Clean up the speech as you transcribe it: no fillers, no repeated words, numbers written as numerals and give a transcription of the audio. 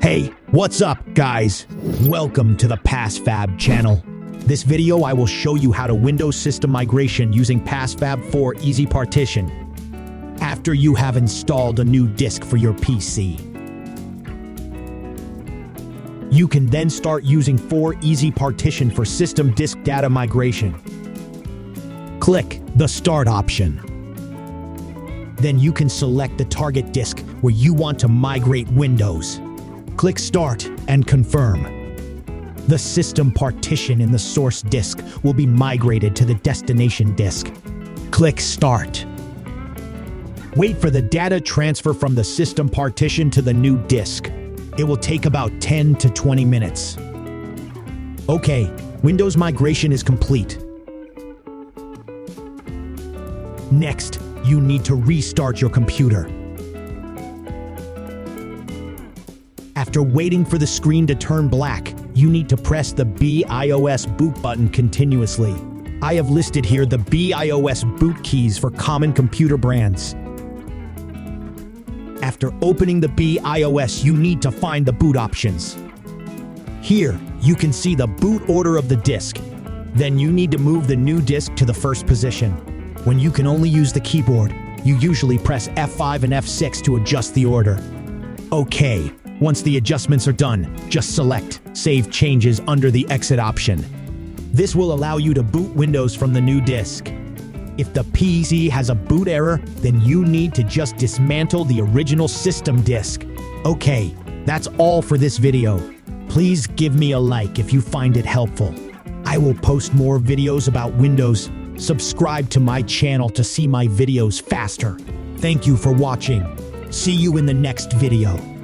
Hey, what's up, guys? Welcome to the PassFab channel. This video I will show you how to Windows system migration using PassFab 4EasyPartition after you have installed a new disk for your PC. You can then start using 4EasyPartition for system disk data migration. Click the Start option. Then you can select the target disk where you want to migrate Windows. Click Start and confirm. The system partition in the source disk will be migrated to the destination disk. Click Start. Wait for the data transfer from the system partition to the new disk. It will take about 10 to 20 minutes. Okay, Windows migration is complete. Next, you need to restart your computer. After waiting for the screen to turn black, you need to press the BIOS boot button continuously. I have listed here the BIOS boot keys for common computer brands. After opening the BIOS, you need to find the boot options. Here, you can see the boot order of the disk. Then you need to move the new disk to the first position. When you can only use the keyboard, you usually press F5 and F6 to adjust the order. Okay. Once the adjustments are done, just select Save Changes under the Exit option. This will allow you to boot Windows from the new disk. If the PC has a boot error, then you need to just dismantle the original system disk. Okay, that's all for this video. Please give me a like if you find it helpful. I will post more videos about Windows. Subscribe to my channel to see my videos faster. Thank you for watching. See you in the next video.